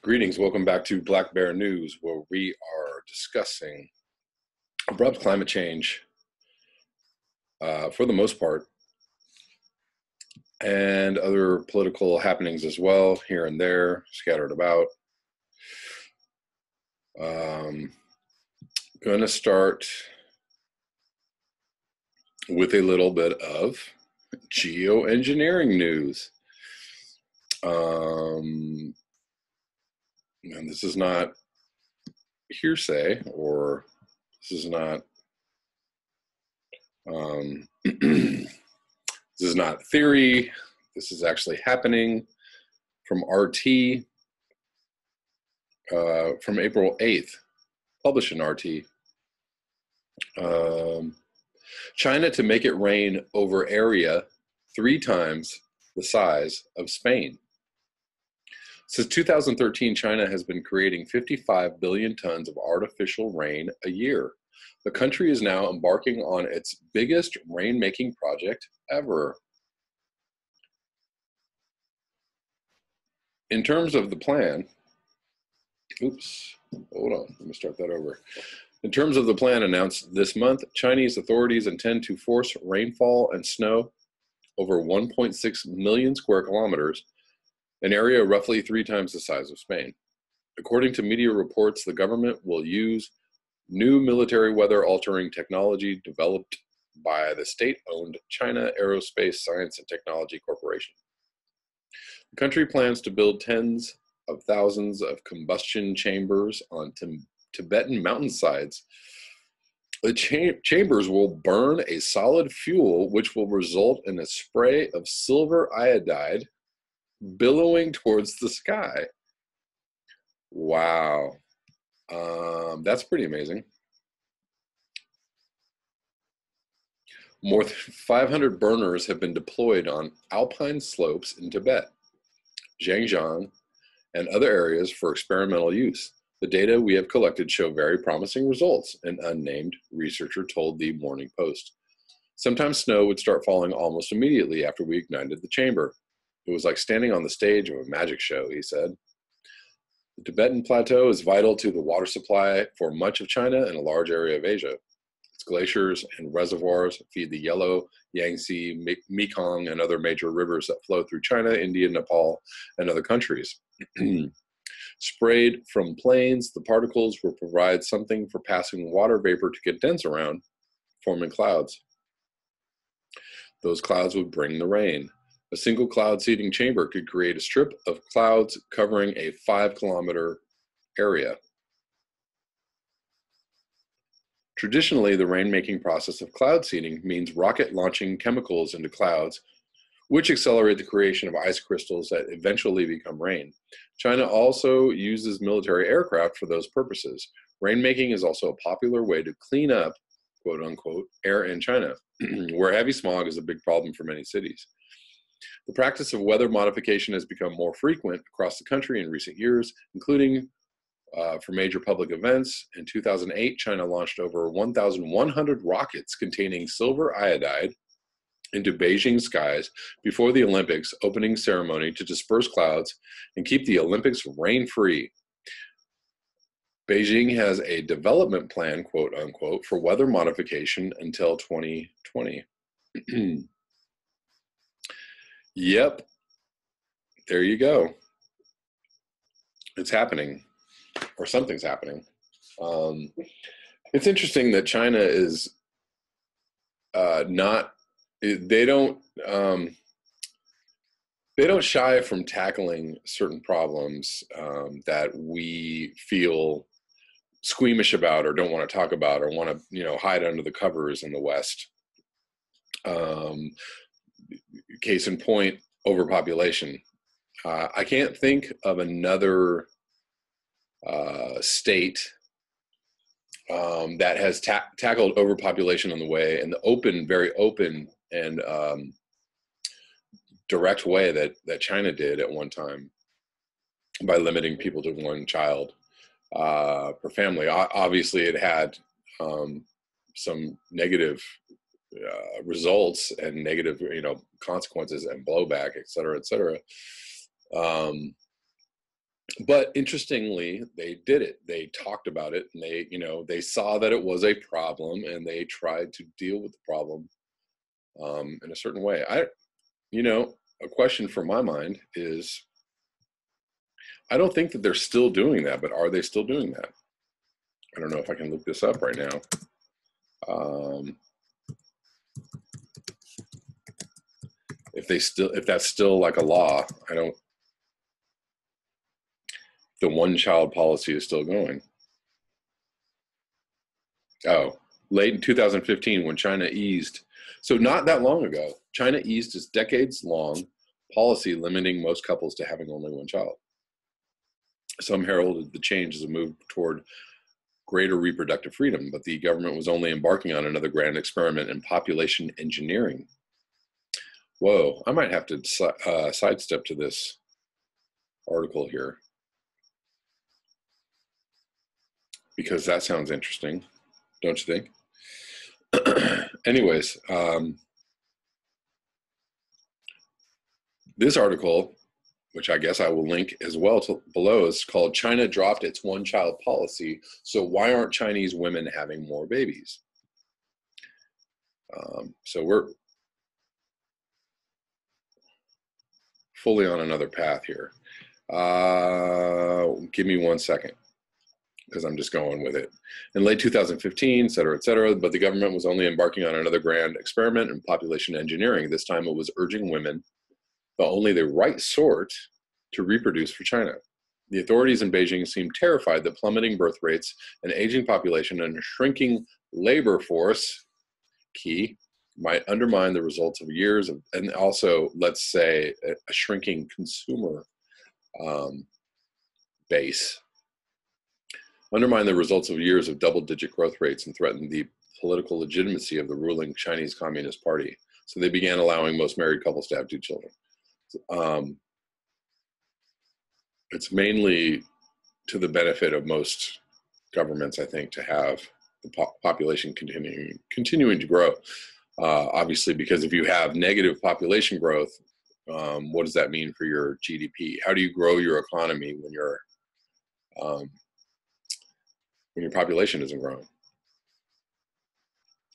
Greetings, welcome back to Black Bear News, where we are discussing abrupt climate change for the most part, and other political happenings as well, here and there, scattered about. Going to start with a little bit of geoengineering news. And this is not hearsay, or this is not this is not theory. This is actually happening from RT from April 8th, published in RT. China to make it rain over area 3 times the size of Spain. Since 2013, China has been creating 55 billion tons of artificial rain a year. The country is now embarking on its biggest rain-making project ever. In terms of the plan, hold on, let me start that over. In terms of the plan announced this month, Chinese authorities intend to force rainfall and snow over 1.6 million square kilometers, an area roughly 3 times the size of Spain. According to media reports, the government will use new military weather-altering technology developed by the state-owned China Aerospace Science and Technology Corporation. The country plans to build tens of thousands of combustion chambers on Tibetan mountainsides. The chambers will burn a solid fuel, which will result in a spray of silver iodide billowing towards the sky. Wow. That's pretty amazing. More than 500 burners have been deployed on alpine slopes in Tibet, Xinjiang, and other areas for experimental use. The data we have collected show very promising results, an unnamed researcher told the Morning Post. Sometimes snow would start falling almost immediately after we ignited the chamber. It was like standing on the stage of a magic show, he said. The Tibetan Plateau is vital to the water supply for much of China and a large area of Asia. Its glaciers and reservoirs feed the Yellow, Yangtze, Mekong, and other major rivers that flow through China, India, Nepal, and other countries. Sprayed from planes, the particles will provide something for passing water vapor to condense around, forming clouds. Those clouds would bring the rain. A single cloud seeding chamber could create a strip of clouds covering a 5-kilometer area. Traditionally, the rain-making process of cloud seeding means rocket launching chemicals into clouds, which accelerate the creation of ice crystals that eventually become rain. China also uses military aircraft for those purposes. Rainmaking is also a popular way to clean up, quote unquote, air in China, where heavy smog is a big problem for many cities. The practice of weather modification has become more frequent across the country in recent years, including for major public events. In 2008, China launched over 1,100 rockets containing silver iodide into Beijing skies before the Olympics opening ceremony to disperse clouds and keep the Olympics rain-free. Beijing has a development plan, quote unquote, for weather modification until 2020. Yep, there you go. It's happening, or something's happening. It's interesting that China is they don't shy from tackling certain problems that we feel squeamish about or don't want to talk about or want to, hide under the covers in the West. Case in point, overpopulation. I can't think of another state that has tackled overpopulation on the way in the very open and direct way that China did at one time by limiting people to 1 child per family. Obviously, it had some negative results and negative, consequences and blowback, et cetera, et cetera. But interestingly, they did it. They talked about it, and they saw that it was a problem, and they tried to deal with the problem in a certain way. A question for my mind is, I don't think that they're still doing that, but are they still doing that? I don't know if I can look this up right now. If that's still like a law, the one-child policy is still going. Oh, late in 2015 when China eased, so not that long ago, China eased its decades-long policy limiting most couples to having only one child. Some heralded the change as a move toward greater reproductive freedom, but the government was only embarking on another grand experiment in population engineering. Whoa, I might have to sidestep to this article here, because that sounds interesting, don't you think? Anyways, this article, which I guess I will link as well below, is called "China Dropped Its One-Child Policy, So Why Aren't Chinese Women Having More Babies?" So we're fully on another path here. Give me 1 second, because I'm just going with it. In late 2015, et cetera, but the government was only embarking on another grand experiment in population engineering. This time it was urging women, but only the right sort, to reproduce for China. The authorities in Beijing seemed terrified that plummeting birth rates, an aging population, and a shrinking labor force, key, might undermine the results of years of, and also, let's say, a shrinking consumer base, undermine the results of years of double-digit growth rates and threaten the political legitimacy of the ruling Chinese Communist Party. So they began allowing most married couples to have 2 children. It's mainly to the benefit of most governments, I think, to have the population continuing to grow. Obviously, because if you have negative population growth, what does that mean for your GDP? How do you grow your economy when your population isn't growing?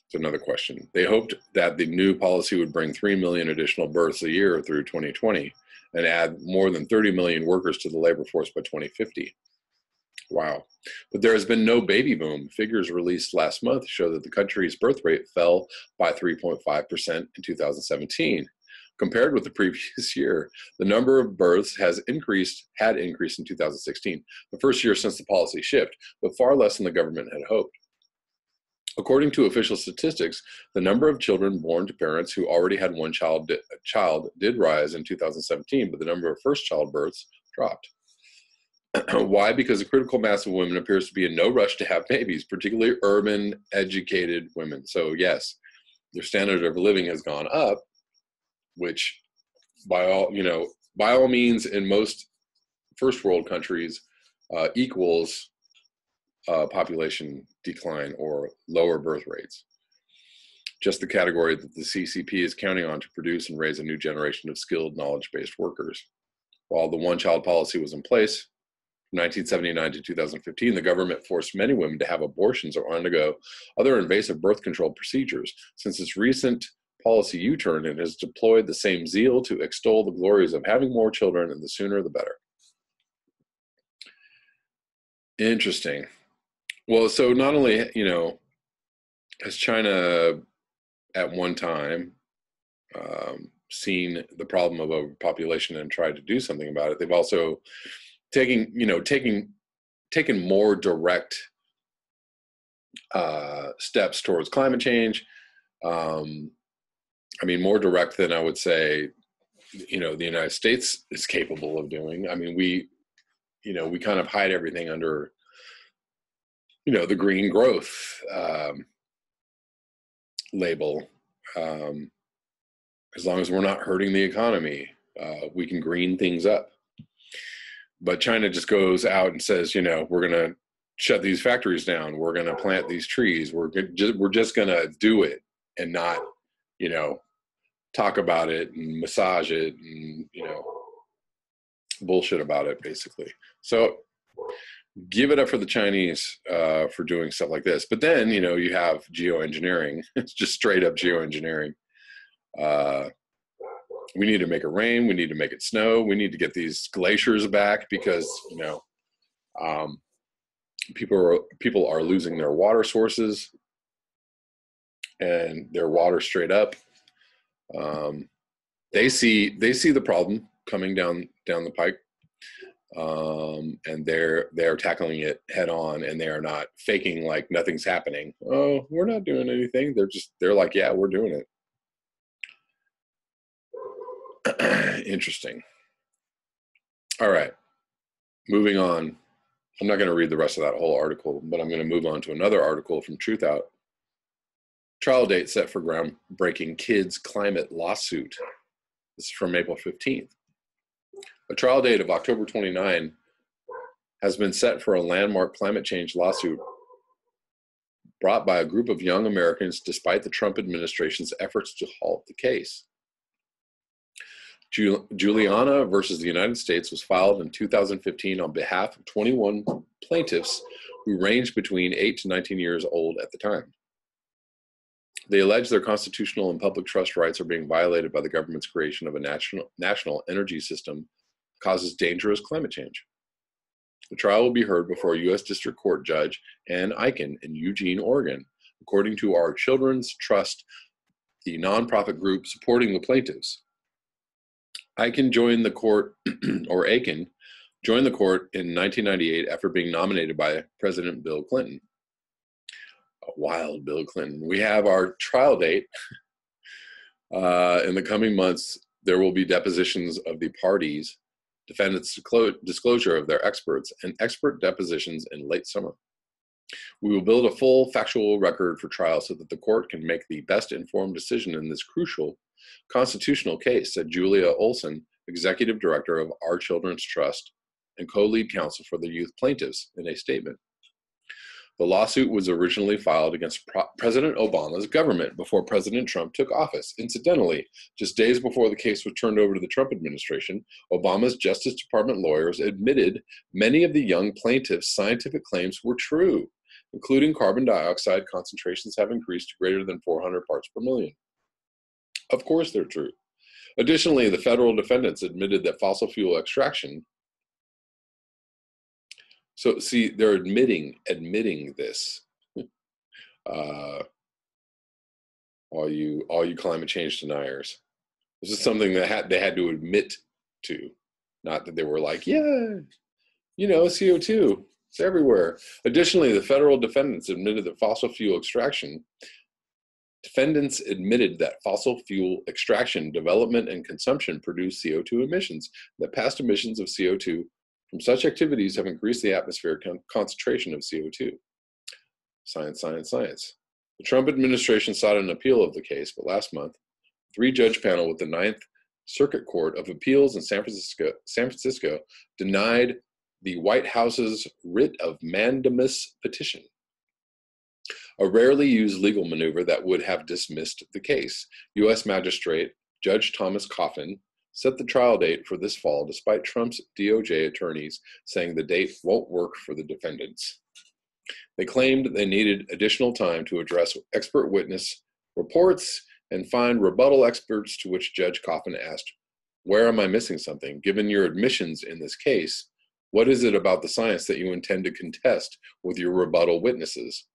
It's another question. They hoped that the new policy would bring 3 million additional births a year through 2020 and add more than 30 million workers to the labor force by 2050. Wow. But there has been no baby boom. Figures released last month show that the country's birth rate fell by 3.5% in 2017. Compared with the previous year, the number of births had increased in 2016, the first year since the policy shift, but far less than the government had hoped. According to official statistics, the number of children born to parents who already had one child did rise in 2017, but the number of first child births dropped. Why? Because a critical mass of women appears to be in no rush to have babies, particularly urban, educated women. So yes, their standard of living has gone up, which by all means in most first world countries equals population decline or lower birth rates. Just the category that the CCP is counting on to produce and raise a new generation of skilled, knowledge-based workers. While the one-child policy was in place, from 1979 to 2015, the government forced many women to have abortions or undergo other invasive birth control procedures. Since its recent policy U-turn, it has deployed the same zeal to extol the glories of having more children, and the sooner the better. Interesting. Well, so not only, has China at one time seen the problem of overpopulation and tried to do something about it, they've also taken more direct steps towards climate change. More direct than I would say, the United States is capable of doing. We kind of hide everything under, the green growth label. As long as we're not hurting the economy, we can green things up. But China just goes out and says, we're going to shut these factories down. We're going to plant these trees. We're just going to do it. and not, you know, talk about it and massage it and, you know, bullshit about it, basically. So give it up for the Chinese for doing stuff like this. But then, you know, you have geoengineering. It's just straight up geoengineering. We need to make it rain. We need to make it snow. We need to get these glaciers back because, you know, people are losing their water sources and their water straight up. They see the problem coming down the pike, and they're tackling it head on, and they are not faking like nothing's happening. Oh, we're not doing anything. They're like, yeah, we're doing it. Interesting. All right, moving on. I'm not going to read the rest of that whole article, but I'm going to move on to another article from Truthout. Trial date set for groundbreaking kids climate lawsuit. This is from April 15th. A trial date of October 29 has been set for a landmark climate change lawsuit brought by a group of young Americans despite the Trump administration's efforts to halt the case. Juliana versus the United States was filed in 2015 on behalf of 21 plaintiffs who ranged between 8 to 19 years old at the time. They allege their constitutional and public trust rights are being violated by the government's creation of a national energy system that causes dangerous climate change. The trial will be heard before a U.S. District Court Judge Ann Eichen in Eugene, Oregon, according to Our Children's Trust, the nonprofit group supporting the plaintiffs. Aiken joined the court in 1998 after being nominated by President Bill Clinton. A wild Bill Clinton. We have our trial date. In the coming months, there will be depositions of the parties, defendants' disclosure of their experts, and expert depositions in late summer. We will build a full factual record for trial so that the court can make the best informed decision in this crucial constitutional case, said Julia Olson, executive director of Our Children's Trust and co-lead counsel for the youth plaintiffs, in a statement. The lawsuit was originally filed against President Obama's government before President Trump took office. Incidentally, just days before the case was turned over to the Trump administration, Obama's Justice Department lawyers admitted many of the young plaintiffs' scientific claims were true, including carbon dioxide concentrations have increased to greater than 400 parts per million. Of course they're true. Additionally, the federal defendants admitted that fossil fuel extraction. So see, they're admitting this. All you climate change deniers. This is something that they had to admit to, not that they were like, yeah, you know, CO2, it's everywhere. Additionally, the federal defendants admitted that fossil fuel extraction. Defendants admitted that fossil fuel extraction, development, and consumption produce CO2 emissions, that past emissions of CO2 from such activities have increased the atmospheric concentration of CO2. Science, science, science. The Trump administration sought an appeal of the case, but last month, a three-judge panel with the Ninth Circuit Court of Appeals in San Francisco denied the White House's writ of mandamus petition, a rarely used legal maneuver that would have dismissed the case. U.S. Magistrate Judge Thomas Coffin set the trial date for this fall despite Trump's DOJ attorneys saying the date won't work for the defendants. They claimed they needed additional time to address expert witness reports and find rebuttal experts, to which Judge Coffin asked, "Where am I missing something? Given your admissions in this case, what is it about the science that you intend to contest with your rebuttal witnesses?"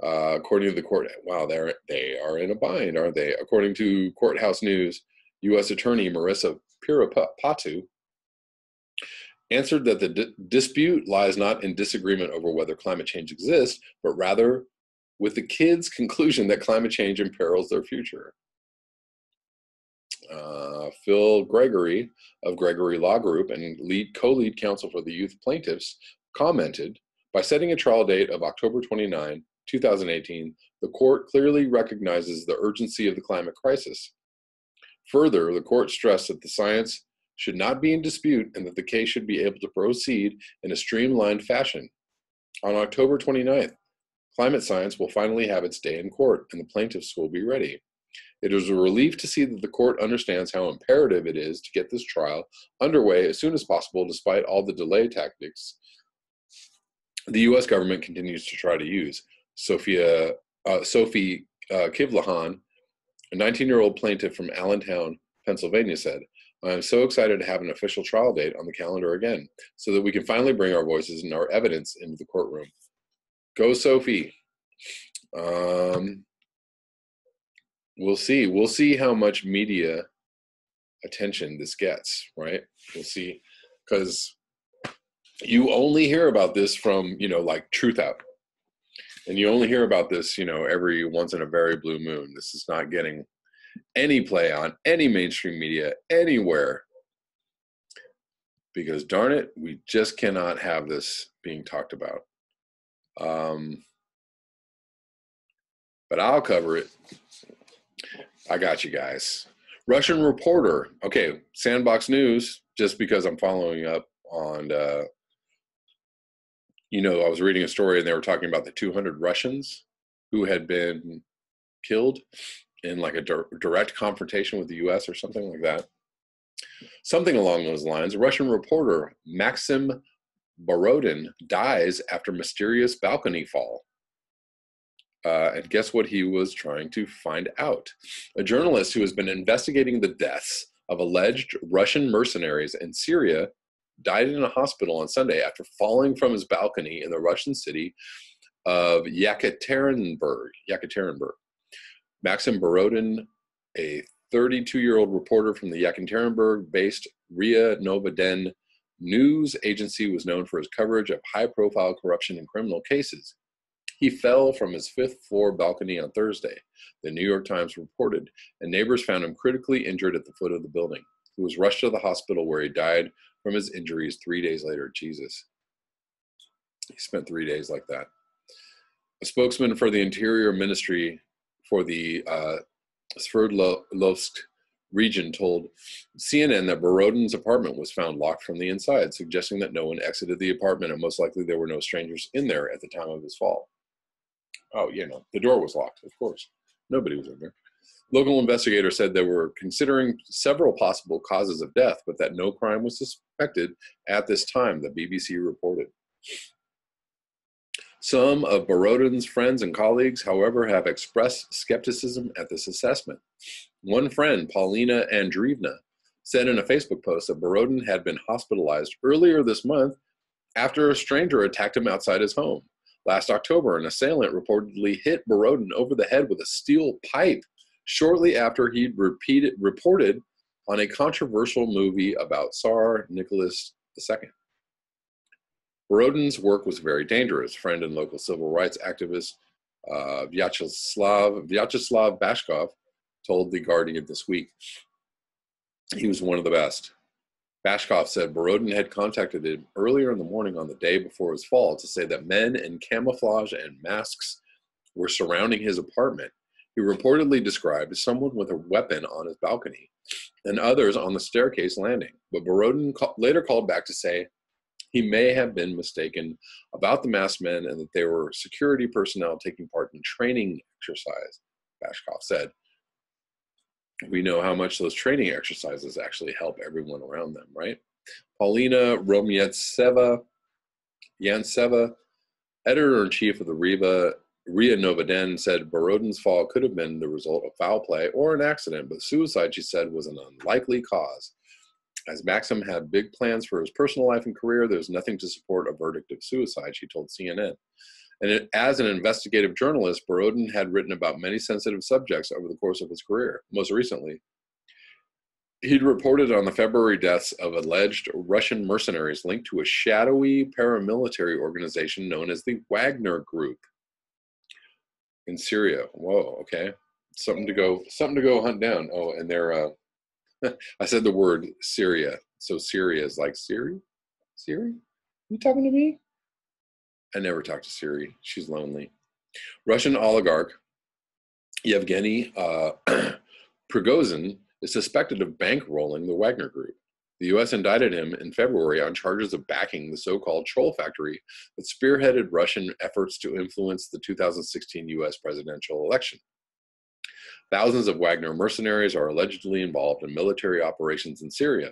According to the court, wow, they are in a bind, aren't they? According to Courthouse News, U.S. Attorney Marissa Pirapatu answered that the dispute lies not in disagreement over whether climate change exists, but rather with the kids' conclusion that climate change imperils their future. Phil Gregory of Gregory Law Group and co-lead counsel for the youth plaintiffs commented, by setting a trial date of October 29, 2018, the court clearly recognizes the urgency of the climate crisis. Further, the court stressed that the science should not be in dispute and that the case should be able to proceed in a streamlined fashion. On October 29th, Climate science will finally have its day in court, and the plaintiffs will be ready. It is a relief to see that the court understands how imperative it is to get this trial underway as soon as possible, despite all the delay tactics the U.S. government continues to try to use. Sophie Kivlahan, a 19-year-old plaintiff from Allentown, Pennsylvania, said, "I am so excited to have an official trial date on the calendar again, so that we can finally bring our voices and our evidence into the courtroom." Go, Sophie. We'll see. We'll see how much media attention this gets, right? We'll see, because you only hear about this from, like Truth Out. And you only hear about this, every once in a very blue moon. This is not getting any play on any mainstream media anywhere. Because darn it, we just cannot have this being talked about. But I'll cover it. I got you guys. Russian reporter. Okay, Sandbox News, just because I'm following up on, I was reading a story and they were talking about the 200 Russians who had been killed in like a direct confrontation with the U.S. or something like that. Something along those lines. A Russian reporter, Maxim Borodin, dies after mysterious balcony fall. And guess what he was trying to find out? A journalist who has been investigating the deaths of alleged Russian mercenaries in Syria died in a hospital on Sunday after falling from his balcony in the Russian city of Yekaterinburg. Maxim Borodin, a 32-year-old reporter from the Yekaterinburg-based RIA Novoden news agency, was known for his coverage of high-profile corruption and criminal cases. He fell from his fifth-floor balcony on Thursday, the New York Times reported, and neighbors found him critically injured at the foot of the building. He was rushed to the hospital where he died from his injuries 3 days later. Jesus. He spent 3 days like that. A spokesman for the Interior Ministry for the Sverdlovsk region told CNN that Borodin's apartment was found locked from the inside, suggesting that no one exited the apartment and most likely there were no strangers in there at the time of his fall. Oh, the door was locked, of course. Nobody was in there. Local investigators said they were considering several possible causes of death, but that no crime was suspected at this time, the BBC reported. Some of Borodin's friends and colleagues, however, have expressed skepticism at this assessment. One friend, Paulina Andreevna, said in a Facebook post that Borodin had been hospitalized earlier this month after a stranger attacked him outside his home. Last October, an assailant reportedly hit Borodin over the head with a steel pipe shortly after he'd reported on a controversial movie about Tsar Nicholas II. Borodin's work was very dangerous. Friend and local civil rights activist Vyacheslav Bashkov told The Guardian this week. He was one of the best. Bashkov said Borodin had contacted him earlier in the morning on the day before his fall to say that men in camouflage and masks were surrounding his apartment. He reportedly described someone with a weapon on his balcony and others on the staircase landing. But Borodin later called back to say he may have been mistaken about the masked men and that they were security personnel taking part in training exercise, Bashkov said. We know how much those training exercises actually help everyone around them, right? Paulina Romietseva, editor-in-chief of the RIA Novoden, said Borodin's fall could have been the result of foul play or an accident, but suicide, she said, was an unlikely cause. As Maxim had big plans for his personal life and career, there's nothing to support a verdict of suicide, she told CNN. And as an investigative journalist, Borodin had written about many sensitive subjects over the course of his career. Most recently, he'd reported on the February deaths of alleged Russian mercenaries linked to a shadowy paramilitary organization known as the Wagner Group in Syria. Whoa, okay. Something to go hunt down. Oh, and they're I said the word Syria. So Syria is like Siri? Siri? You talking to me? I never talk to Siri. She's lonely. Russian oligarch Yevgeny Prigozhin is suspected of bankrolling the Wagner Group. The U.S. indicted him in February on charges of backing the so-called troll factory that spearheaded Russian efforts to influence the 2016 U.S. presidential election. Thousands of Wagner mercenaries are allegedly involved in military operations in Syria.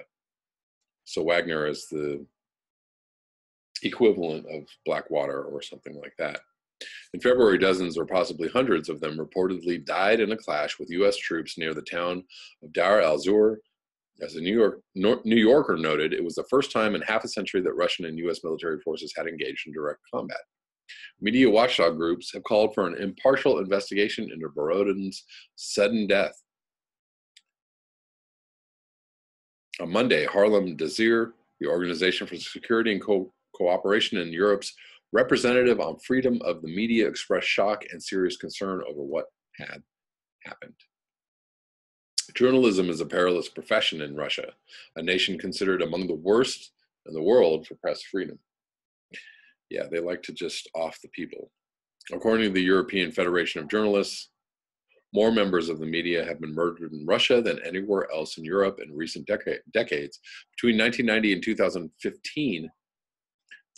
So Wagner is the equivalent of Blackwater or something like that. In February, dozens or possibly hundreds of them reportedly died in a clash with U.S. troops near the town of Dar al-Zur. As a New Yorker noted, it was the first time in half a century that Russian and U.S. military forces had engaged in direct combat. Media watchdog groups have called for an impartial investigation into Borodin's sudden death. On Monday, Harlem Desir, the Organization for Security and Cooperation in Europe's representative on freedom of the media, expressed shock and serious concern over what had happened. Journalism is a perilous profession in Russia, a nation considered among the worst in the world for press freedom. Yeah, they like to just off the people. According to the European Federation of Journalists, more members of the media have been murdered in Russia than anywhere else in Europe in recent decades. Between 1990 and 2015,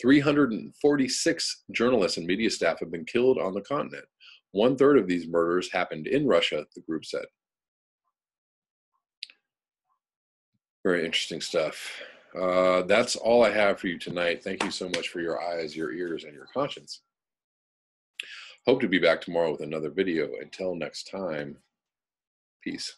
346 journalists and media staff have been killed on the continent. 1/3 of these murders happened in Russia, the group said. Very interesting stuff. That's all I have for you tonight. Thank you so much for your eyes, your ears, and your conscience. Hope to be back tomorrow with another video. Until next time, peace.